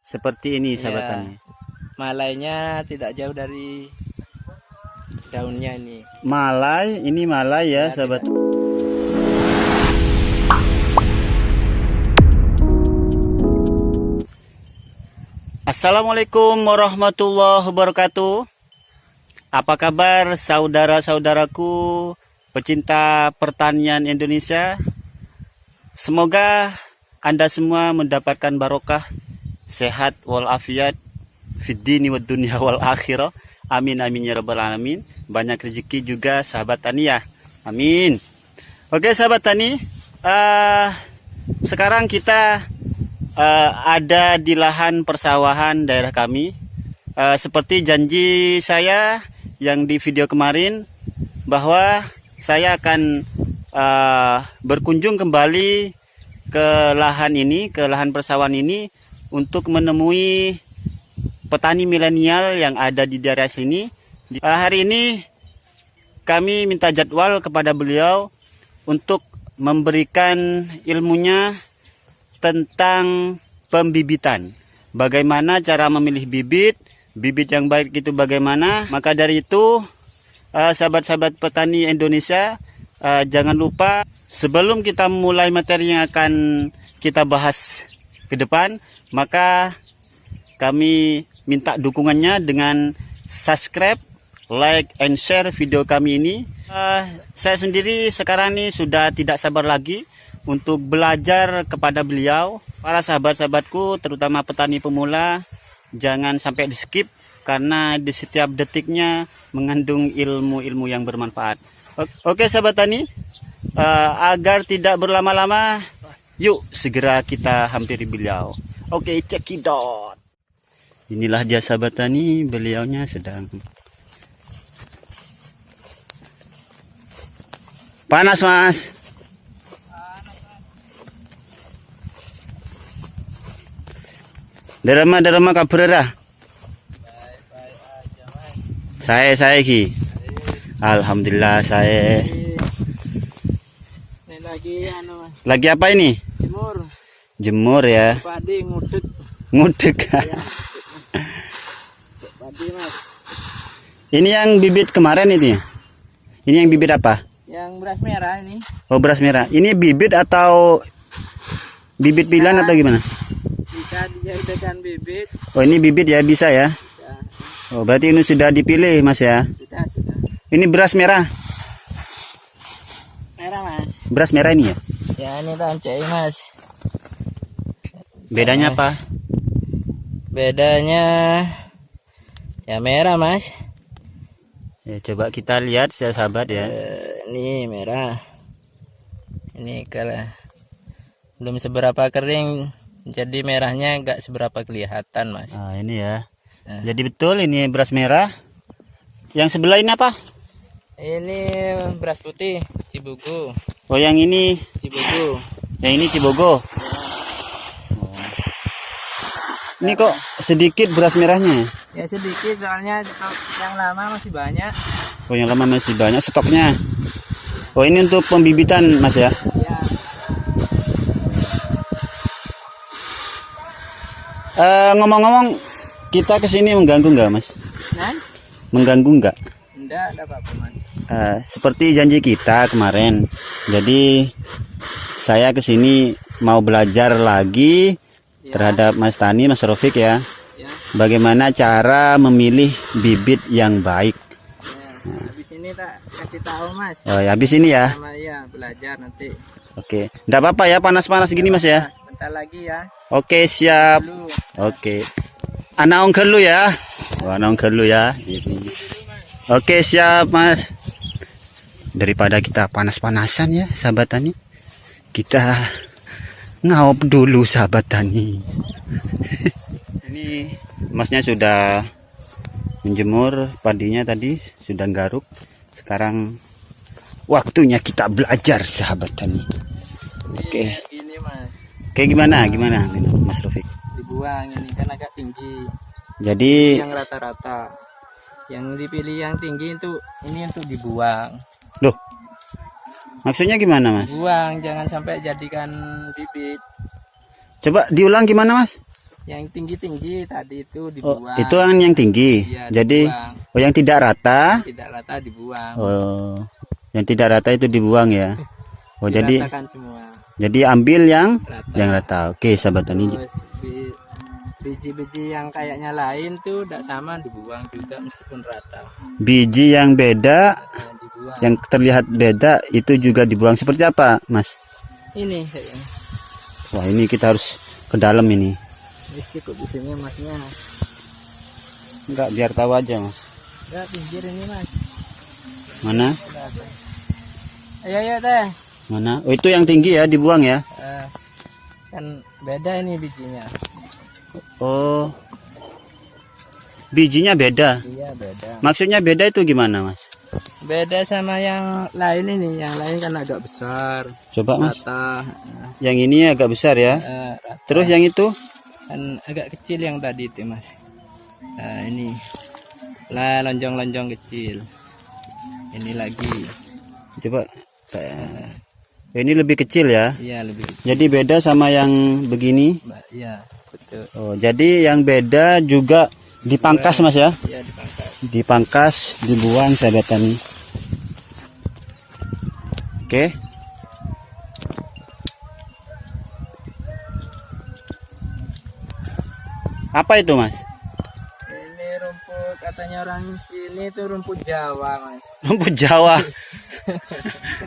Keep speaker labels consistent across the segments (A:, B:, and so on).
A: seperti ini sahabat
B: Ya,
A: tani.
B: malainya tidak jauh dari daunnya ini.
A: Malai, ini malai ya
B: Ya,
A: sahabat. Assalamualaikum warahmatullahi wabarakatuh. Apa kabar saudara-saudaraku pecinta pertanian Indonesia? Semoga Anda semua mendapatkan barokah, sehat walafiat fid dini wad dunya wal akhirah. Amin amin ya rabbal alamin. Banyak rezeki juga sahabat tani ya. Amin. Oke sahabat tani, sekarang kita ada di lahan persawahan daerah kami. Seperti janji saya yang di video kemarin, bahwa saya akan berkunjung kembali ke lahan ini, ke lahan persawahan ini, untuk menemui petani milenial yang ada di daerah sini. Hari ini kami minta jadwal kepada beliau untuk memberikan ilmunya tentang pembibitan. Bagaimana cara memilih bibit, bibit yang baik itu bagaimana. Maka dari itu, sahabat-sahabat petani Indonesia, jangan lupa sebelum kita mulai materi yang akan kita bahas ke depan, maka kami minta dukungannya dengan subscribe, like, and share video kami ini. Saya sendiri sekarang ini sudah tidak sabar lagi untuk belajar kepada beliau. Para sahabat-sahabatku, terutama petani pemula, jangan sampai di skip, karena di setiap detiknya mengandung ilmu-ilmu yang bermanfaat. Oke sahabat tani, agar tidak berlama-lama, yuk segera kita hampiri beliau. Oke, cekidot. Inilah dia sahabat tani, beliaunya sedang panas mas. Derama kabar. Saya ki. Alhamdulillah saya.
B: Ini lagi
A: Lagi apa ini?
B: jemur.
A: Jemur ya.
B: Padi ngudut.
A: Ngudek.
B: Ya. Padi mas.
A: Ini yang bibit kemarin ini. Ini yang bibit apa?
B: Yang beras merah ini.
A: Oh, beras merah. Ini bibit atau bibit pilihan atau gimana?
B: Bisa dijadikan bibit.
A: Oh, ini bibit ya, bisa ya.
B: Ya,
A: Oh, berarti ini sudah dipilih mas ya.
B: sudah.
A: Ini beras merah.
B: Merah mas.
A: Beras merah ini ya.
B: Ya ini tancai mas.
A: Bedanya apa?
B: Bedanya ya merah mas.
A: Ya, coba kita lihat ya sahabat ya.
B: Ini merah. Ini kalau belum seberapa kering, jadi merahnya nggak seberapa kelihatan mas.
A: Nah, ini ya. Jadi betul ini beras merah. Yang sebelah ini apa?
B: Ini beras putih Cibogo.
A: Oh, yang ini.
B: Cibogo.
A: Yang ini Cibogo. Oh. Ini kok sedikit beras merahnya?
B: Ya sedikit, soalnya yang lama masih banyak.
A: Oh, yang lama masih banyak stoknya. Oh, ini untuk pembibitan mas ya.
B: Ya.
A: Ngomong-ngomong, kita kesini mengganggu nggak mas?
B: Nah,
A: Mengganggu nggak?
B: enggak ada apa-apa mas.
A: Seperti janji kita kemarin. Jadi saya kesini mau belajar lagi terhadap Mas Tani, Mas Rofik ya.
B: Ya.
A: Bagaimana cara memilih bibit yang baik.
B: Ya. Habis ini tak kasih tahu mas.
A: Oh, ya, habis ini ya.
B: Sama ya belajar nanti.
A: Oke. Nggak apa-apa ya panas-panas gini mas ya.
B: Bentar lagi ya.
A: Oke, siap.
B: Dulu.
A: Oke. Anak ongkel lu ya. Oh, anak ongkel lu ya. Oke, siap mas. Daripada kita panas-panasan ya sahabat tani, kita ngaup dulu sahabat tani. Ini masnya sudah menjemur padinya tadi, sudah garuk. Sekarang waktunya kita belajar sahabat tani. Oke.
B: Ini mas.
A: Oke, gimana Mas Rofik?
B: Dibuang, ini kan agak tinggi.
A: Jadi
B: Yang rata-rata. Yang dipilih yang tinggi itu ini untuk dibuang.
A: loh, maksudnya gimana mas?
B: Buang, jangan sampai jadikan bibit.
A: Coba diulang gimana mas?
B: Yang tinggi-tinggi tadi itu
A: Oh,
B: dibuang.
A: itu kan yang tinggi.
B: Iya,
A: Jadi,
B: dibuang.
A: oh yang tidak rata.
B: Tidak rata dibuang.
A: Oh, yang tidak rata itu dibuang ya. Oh, jadi
B: Diratakan semua.
A: ambil
B: Rata.
A: yang rata. Oke, sahabat tani.
B: Terus biji-biji yang kayaknya lain tuh tidak sama dibuang juga meskipun rata.
A: Biji yang beda,
B: Dibuang.
A: yang terlihat beda itu juga dibuang. Seperti apa, Mas?
B: Ini kayaknya.
A: Wah, ini kita harus ke dalam ini.
B: Ini cukup di sini masnya.
A: Enggak, biar tahu aja, Mas.
B: Enggak pinggir ini mas.
A: Mana?
B: Ayo teh.
A: Mana? Oh, itu yang tinggi ya, dibuang ya.
B: Kan beda ini bijinya.
A: Oh. Bijinya beda.
B: Iya beda.
A: Maksudnya beda itu gimana, Mas?
B: Beda sama yang lain ini. Yang lain kan agak besar.
A: Coba, Mas.
B: Rata.
A: Yang ini agak besar ya.
B: Rata.
A: Terus yang itu?
B: Kan agak kecil yang tadi itu mas. Ini lah lonjong-lonjong kecil. Ini lagi.
A: Coba. Ini lebih kecil ya.
B: Iya lebih kecil.
A: Jadi beda sama yang begini.
B: Iya betul.
A: Oh, jadi yang beda juga dipangkas, Mas ya.
B: Iya dipangkas.
A: Dipangkas, dibuang, sahabat tani. Oke. Apa itu, Mas?
B: Ini rumput katanya orang sini itu rumput Jawa mas.
A: Rumput Jawa.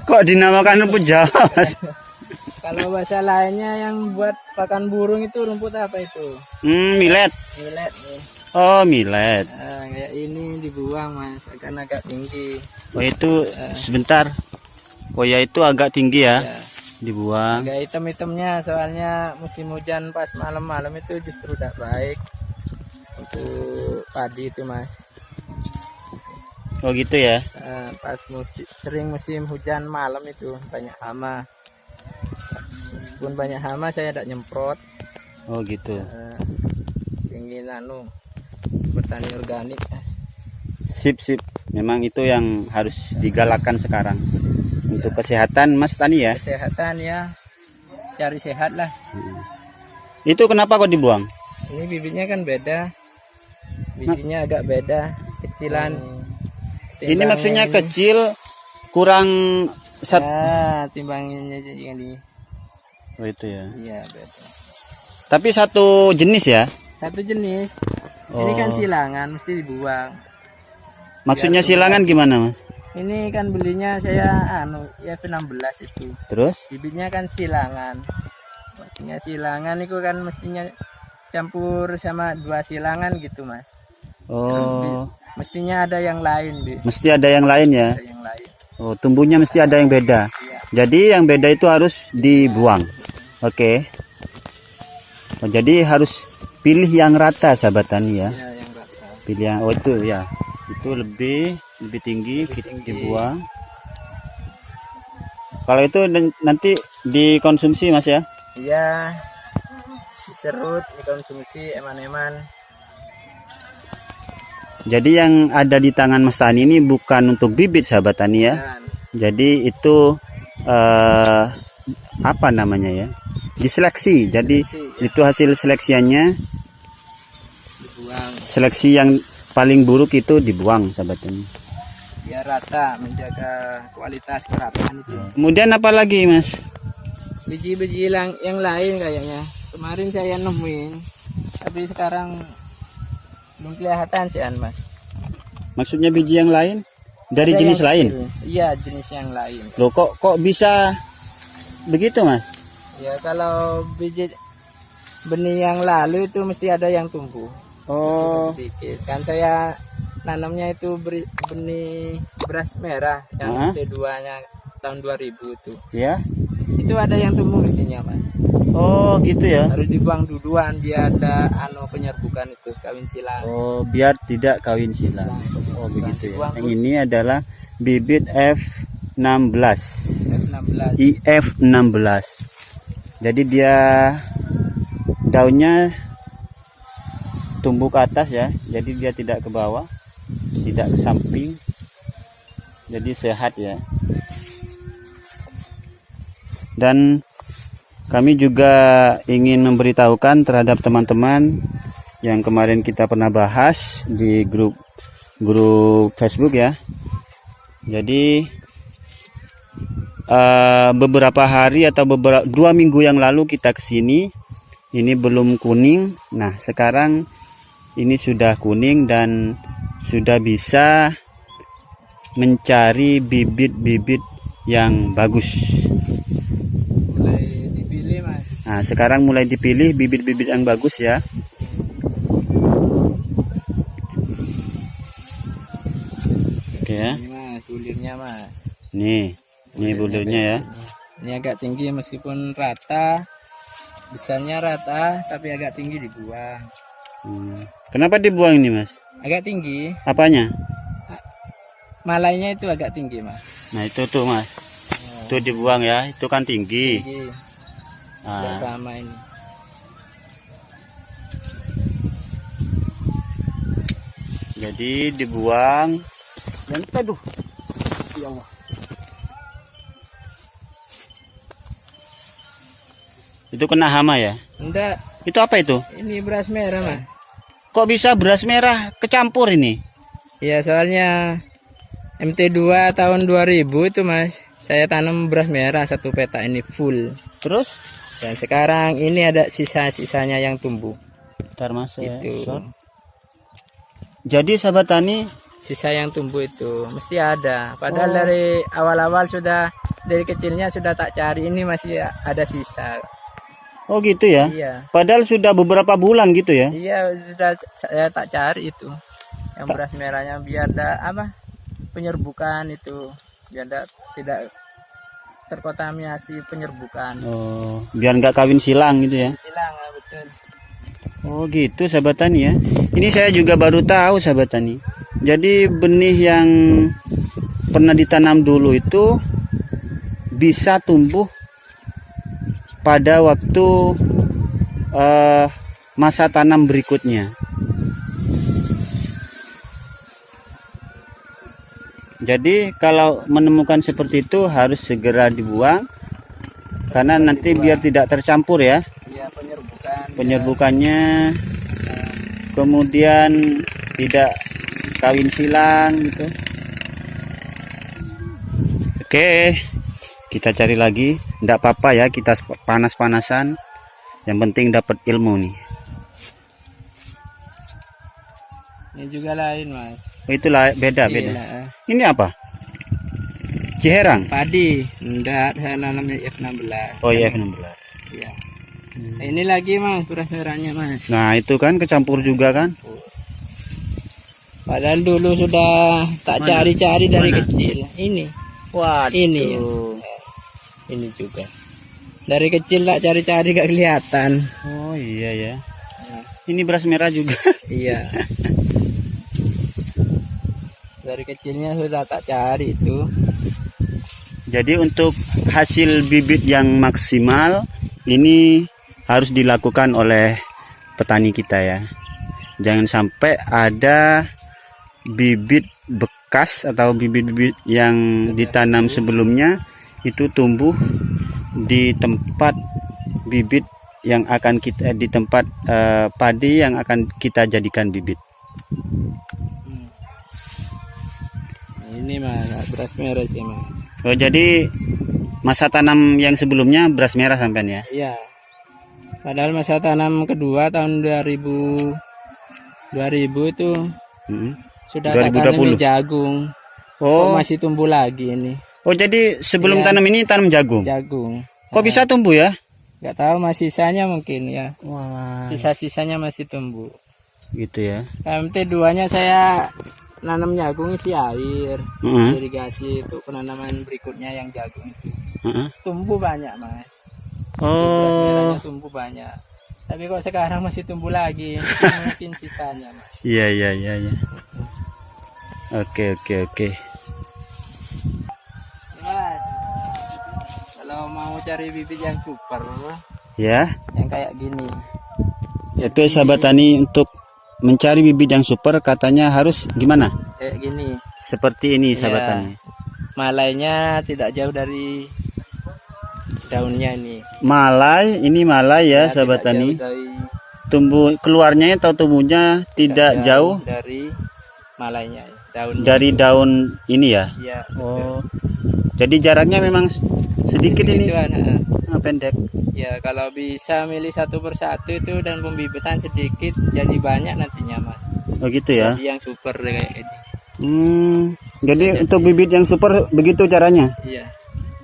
A: Kok dinamakan rumput Jawa, Mas?
B: Kalau bahasa lainnya yang buat pakan burung itu rumput apa itu?
A: Millet.
B: Millet nih.
A: Oh, millet.
B: Kayak ini dibuang mas, akan agak tinggi.
A: Oh, itu sebentar. Oh, ya itu agak tinggi ya.
B: Ya.
A: Dibuang.
B: Agak hitam-hitamnya soalnya musim hujan pas malam-malam itu justru tidak baik untuk padi itu mas.
A: Oh, gitu ya.
B: Pas sering musim hujan malam itu banyak hama. Meskipun banyak hama saya tidak nyemprot.
A: Oh, gitu.
B: Ingin bertani organik mas.
A: Sip. Memang itu yang harus digalakkan sekarang. Untuk kesehatan Mas Tani ya.
B: Kesehatan ya, cari sehat lah.
A: Itu kenapa kok dibuang?
B: Ini bibitnya kan beda, bijinya agak beda, kecilan.
A: Ini maksudnya kecil, kurang
B: timbangnya jadi ini.
A: Oh, itu ya.
B: Iya beda.
A: Tapi satu jenis ya.
B: Satu jenis. Ini kan silangan, mesti dibuang.
A: Maksudnya silangan gimana, Mas?
B: Ini kan belinya saya ya P16 itu.
A: Terus?
B: Bibitnya kan silangan. Maksudnya silangan itu kan mestinya campur sama 2 silangan gitu, Mas.
A: Oh.
B: Mestinya ada yang lain, Bi.
A: Mesti ada yang lain ya.
B: Ada yang lain.
A: Oh, tumbuhnya mesti ada yang beda.
B: Iya.
A: Jadi yang beda itu harus dibuang. Oke. Oh, jadi harus pilih yang rata, sahabat tani ya.
B: Iya, yang rata.
A: Pilih yang itu ya. Itu lebih tinggi, kita dibuang. Kalau itu nanti dikonsumsi Mas ya?
B: Iya, diserut, dikonsumsi eman-eman.
A: Jadi yang ada di tangan Mas Tani ini bukan untuk bibit sahabat tani ya.
B: Dan,
A: Jadi itu apa namanya ya? Diseleksi. Jadi
B: ya,
A: itu hasil seleksiannya.
B: dibuang
A: Seleksi yang paling buruk itu dibuang sahabat tani.
B: biar rata, menjaga kualitas kerataan itu.
A: Kemudian apa lagi Mas?
B: Biji-biji yang lain kayaknya. Kemarin saya nemuin, tapi sekarang belum kelihatan sih Mas.
A: Maksudnya biji yang lain? Dari
B: Ada
A: jenis
B: yang
A: lain?
B: kecil. Iya, jenis yang lain.
A: Loh kok bisa begitu Mas?
B: Ya kalau biji benih yang lalu itu mesti ada yang tumbuh.
A: Oh,
B: Sedikit. Kan saya nanamnya itu benih beras merah yang T2-nya tahun 2000 itu.
A: ya.
B: Itu ada yang tumbuh mestinya, Mas.
A: Oh, gitu ya.
B: Harus dibuang duluan biar ada penyerbukan itu kawin silang.
A: Oh, biar tidak kawin silang. Oh, begitu ya. Yang ini adalah bibit F16.
B: F16.
A: IF16. Jadi dia daunnya tumbuh ke atas ya. Jadi dia tidak ke bawah, tidak ke samping. Jadi sehat ya. Dan kami juga ingin memberitahukan terhadap teman-teman yang kemarin kita pernah bahas di grup Facebook ya. Jadi beberapa hari atau 2 minggu yang lalu kita kesini, ini belum kuning. Nah sekarang ini sudah kuning dan sudah bisa mencari bibit-bibit yang bagus.
B: Mulai dipilih mas.
A: Nah sekarang mulai dipilih bibit-bibit yang bagus ya. Oke ya.
B: Ini mas, bulirnya mas.
A: Ini bulirnya ya.
B: Ini agak tinggi meskipun rata, besarnya rata, tapi agak tinggi dibuang.
A: Kenapa dibuang ini mas?
B: Agak tinggi,
A: Apanya?
B: malainya itu agak tinggi mas.
A: Nah itu tuh mas, itu dibuang ya, itu kan tinggi.
B: Tinggi,
A: Nah,
B: tidak sama ini.
A: jadi dibuang. Dan aduh, ya Allah. Itu kena hama ya?
B: Enggak,
A: Itu apa itu?
B: ini beras merah mas.
A: Kok bisa beras merah kecampur ini?
B: Ya soalnya MT2 tahun 2000 itu mas, saya tanam beras merah 1 peta ini full.
A: Terus?
B: Dan sekarang ini ada sisa-sisanya yang tumbuh.
A: Bentar mas, saya
B: Itu
A: short. Jadi sahabat tani,
B: sisa yang tumbuh itu mesti ada. Padahal dari awal-awal sudah, dari kecilnya sudah tak cari, ini masih ada sisa.
A: oh gitu ya?
B: Iya,
A: Padahal sudah beberapa bulan gitu ya?
B: iya sudah saya tak cari itu. Yang beras merahnya biar ada apa? Penyerbukan itu, biar tidak terkontaminasi penyerbukan.
A: Oh, biar nggak kawin silang gitu ya?
B: Silang, betul.
A: Oh gitu sahabat tani ya. Ini saya juga baru tahu sahabat tani. Jadi benih yang pernah ditanam dulu itu bisa tumbuh pada waktu masa tanam berikutnya. Jadi kalau menemukan seperti itu harus segera dibuang karena nanti biar tidak tercampur ya.
B: Iya, penyerbukan.
A: Penyerbukannya, kemudian tidak kawin silang gitu. Oke, kita cari lagi. Tidak apa-apa ya, kita panas-panasan. Yang penting dapat ilmu nih.
B: Ini juga lain mas.
A: Oh, itulah beda.
B: Iya.
A: Ini apa? Ciherang.
B: Padi, enggak, saya nanamnya F16.
A: Oh iya, 16.
B: Iya. Nah, ini lagi mas, beras merahnya mas.
A: Nah itu kan kecampur juga kan?
B: Padahal dulu sudah tak cari-cari dari kecil. Ini,
A: Wah,
B: ini, ini juga. Dari kecil tak cari-cari gak kelihatan.
A: Oh iya ya. Ini beras merah juga.
B: Iya. Dari kecilnya sudah tak cari itu.
A: Jadi untuk hasil bibit yang maksimal ini harus dilakukan oleh petani kita ya. Jangan sampai ada bibit bekas atau bibit-bibit yang ditanam sebelumnya itu tumbuh di tempat bibit yang akan kita di tempat padi yang akan kita jadikan bibit.
B: Ini mas, beras merah sih mas.
A: Oh jadi masa tanam yang sebelumnya beras merah sampean ya?
B: Iya. Padahal masa tanam kedua tahun 2000 itu sudah tak tanam jagung.
A: Oh.
B: Kok masih tumbuh lagi ini.
A: Oh jadi sebelum
B: Iya.
A: tanam ini tanam jagung?
B: Jagung.
A: Kok bisa tumbuh ya?
B: Nggak tahu mas, sisanya mungkin ya.
A: Wah.
B: Sisa-sisanya masih tumbuh.
A: Gitu ya.
B: MT2-nya saya nanam jagung isi air, irigasi untuk penanaman berikutnya yang jagung itu. Tumbuh banyak mas.
A: Oh.
B: Merahnya tumbuh banyak. Tapi kok sekarang masih tumbuh lagi, mungkin sisanya mas.
A: Iya. Oke.
B: Mas, kalau mau cari bibit yang super,
A: Ya.
B: yang kayak gini.
A: Oke sahabat tani, untuk mencari bibit yang super katanya harus gimana?
B: Kayak gini.
A: Seperti ini sahabat
B: Iya.
A: tani.
B: Malainya tidak jauh dari daunnya ini.
A: Malai, ini malai ya,
B: Ya,
A: sahabat
B: tidak
A: tani.
B: jauh dari
A: Tumbuh keluarnya atau tumbuhnya tidak jauh
B: dari malainya, daun
A: dari daun ini ya.
B: ya.
A: Oh, jadi jaraknya memang sedikit ini, pendek.
B: Ya, kalau bisa milih satu persatu itu dan pembibitan sedikit jadi banyak nantinya, Mas.
A: Oh gitu ya.
B: Jadi yang super kayak ini.
A: Jadi untuk bibit yang super begitu caranya.
B: Iya.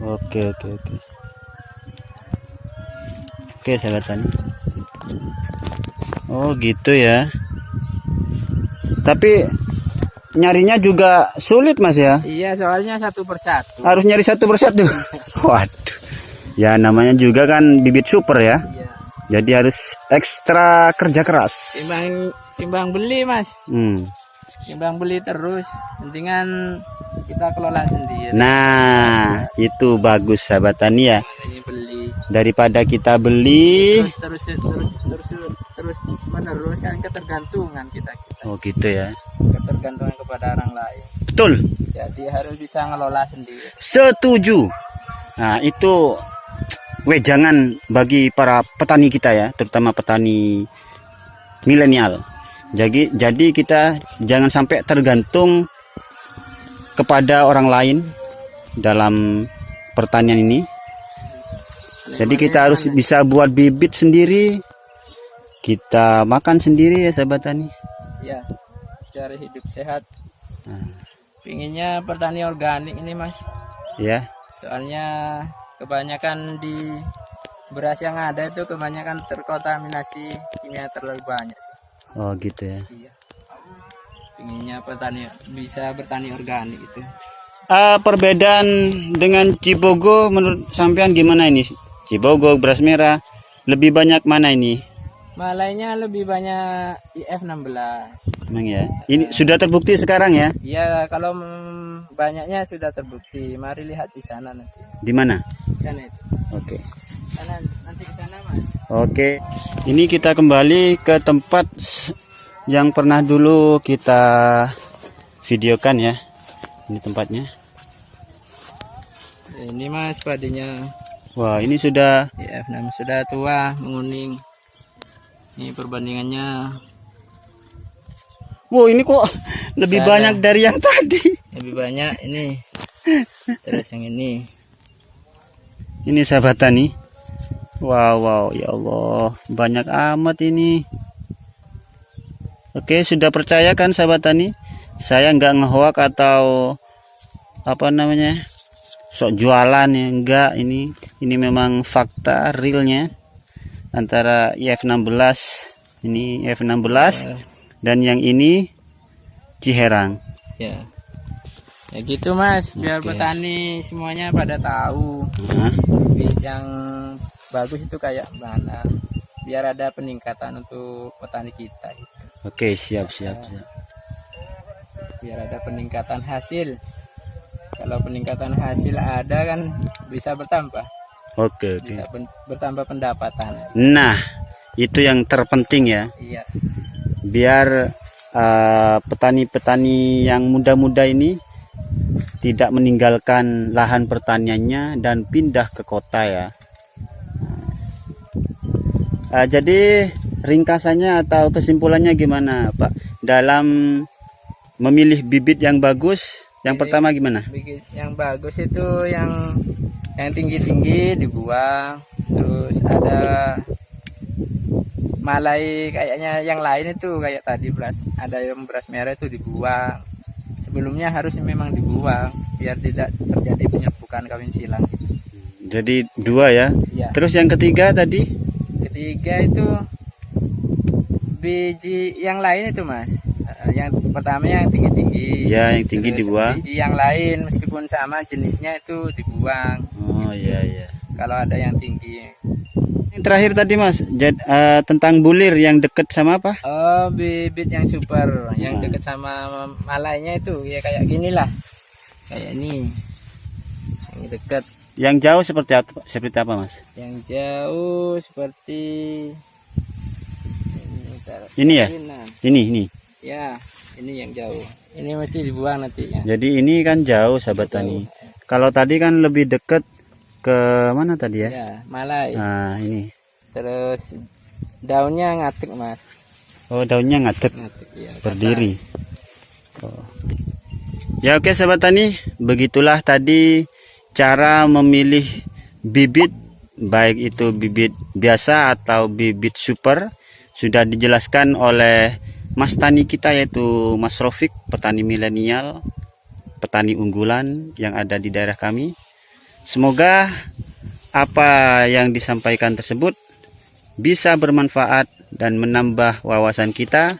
A: Oke. Oke, sahabat tani. Oh gitu ya. Tapi nyarinya juga sulit Mas ya.
B: Iya, soalnya satu persatu.
A: Harus nyari satu persatu. Waduh. Ya namanya juga kan bibit super ya.
B: Iya.
A: Jadi harus ekstra kerja keras.
B: Timbang beli, Mas. Timbang beli terus, mendingan kita kelola sendiri.
A: Nah, itu bagus sahabat tani ya.
B: Ini beli.
A: Daripada kita beli.
B: Terus menerus kan ketergantungan kita.
A: Oh gitu ya.
B: Ketergantungan kepada orang lain.
A: Betul.
B: Jadi harus bisa ngelola sendiri.
A: Setuju. Nah, itu wejangan bagi para petani kita ya, terutama petani milenial. Jadi kita jangan sampai tergantung kepada orang lain dalam pertanian ini. Jadi kita harus bisa buat bibit sendiri, kita makan sendiri ya sahabat tani.
B: Ya, cari hidup sehat. Pinginnya pertanian organik ini Mas.
A: Ya.
B: Soalnya kebanyakan di beras yang ada itu kebanyakan terkontaminasi kimia terlalu banyak sih.
A: Oh gitu ya.
B: Iya. Pinginnya petani bisa bertani organik itu.
A: Perbedaan dengan Cibogo menurut sampean gimana ini? Cibogo, beras merah, lebih banyak mana ini?
B: Malainya lebih banyak IF16.
A: Emang ya. Ini sudah terbukti sekarang ya?
B: Iya, kalau banyaknya sudah terbukti. Mari lihat di sana nanti.
A: Di mana?
B: Di sana itu.
A: Oke.
B: Sana, nanti ke sana, Mas.
A: Oke. Ini kita kembali ke tempat yang pernah dulu kita videokan ya. Ini tempatnya.
B: Ini Mas padinya.
A: Wah, ini sudah
B: IF6 sudah tua, menguning. Ini perbandingannya.
A: Wow, ini kok lebih banyak dari yang tadi.
B: Lebih banyak ini. Terus yang ini.
A: Ini sahabat tani. Wow, ya Allah, banyak amat ini. Oke, sudah percaya kan sahabat tani? Saya nggak ngehoak atau apa namanya? Sok jualan ya, enggak. Ini memang fakta realnya. Antara IF16 ini IF16 dan yang ini Ciherang.
B: Ya. Ya gitu Mas, biar petani semuanya pada tahu. Bibit yang bagus itu kayak mana. Biar ada peningkatan untuk petani kita gitu.
A: Oke, siap.
B: Biar ada peningkatan hasil. Kalau peningkatan hasil ada kan bisa bertambah.
A: Oke.
B: Bisa bertambah pendapatan.
A: Nah, itu yang terpenting ya.
B: Iya.
A: Biar petani-petani yang muda-muda ini tidak meninggalkan lahan pertaniannya dan pindah ke kota ya. Jadi ringkasannya atau kesimpulannya gimana Pak dalam memilih bibit yang bagus? Yang pertama gimana?
B: Bibit yang bagus itu yang tinggi-tinggi dibuang, terus ada malai kayaknya yang lain itu kayak tadi ada yang beras merah itu dibuang. Sebelumnya harus memang dibuang biar tidak terjadi penyerbukan kawin silang gitu.
A: Jadi dua ya.
B: Iya.
A: Terus yang ketiga tadi?
B: Ketiga itu biji yang lain itu Mas. Yang pertama yang tinggi-tinggi.
A: Ya, yang tinggi
B: Terus
A: dibuang.
B: biji yang lain meskipun sama jenisnya itu dibuang.
A: Oh iya.
B: Kalau ada yang tinggi.
A: Yang terakhir tadi Mas, tentang bulir yang deket sama apa?
B: Oh, bibit yang super, yang deket sama malainya itu ya kayak gini lah. Kayak ini. Yang deket.
A: Yang jauh seperti apa Mas?
B: Yang jauh seperti
A: ini ya? Ini.
B: Ya, ini yang jauh. Ini mesti dibuang nantinya.
A: Jadi ini kan jauh sahabat tani. Kalau tadi kan lebih dekat ke mana tadi ya?
B: Ya, malai.
A: Nah, ini.
B: Terus daunnya ngatik, Mas.
A: Oh, daunnya ngatek,
B: Ngatik ya.
A: berdiri. Oh. Ya oke sahabat tani, begitulah tadi cara memilih bibit, baik itu bibit biasa atau bibit super, sudah dijelaskan oleh Mas Tani kita, yaitu Mas Rofik, petani milenial, petani unggulan yang ada di daerah kami. Semoga apa yang disampaikan tersebut bisa bermanfaat dan menambah wawasan kita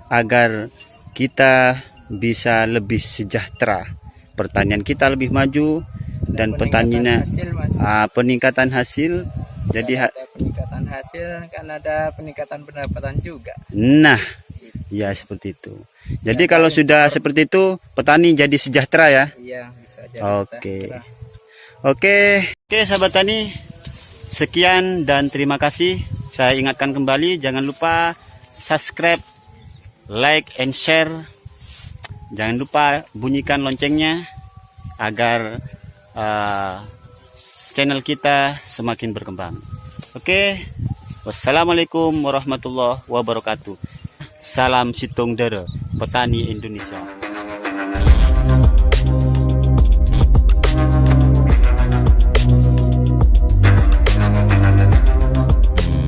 A: agar kita bisa lebih sejahtera, pertanian kita lebih maju dan petaninya peningkatan hasil. Jadi
B: ada peningkatan hasil kan ada peningkatan pendapatan juga.
A: Nah, ya seperti itu. Jadi kalau sudah seperti itu, petani jadi sejahtera ya.
B: Iya, bisa jadi.
A: Oke, sahabat tani. Sekian dan terima kasih. Saya ingatkan kembali, jangan lupa subscribe, like, and share. Jangan lupa bunyikan loncengnya agar channel kita semakin berkembang. Oke, wassalamualaikum warahmatullahi wabarakatuh. Salam Situng Dere, petani Indonesia.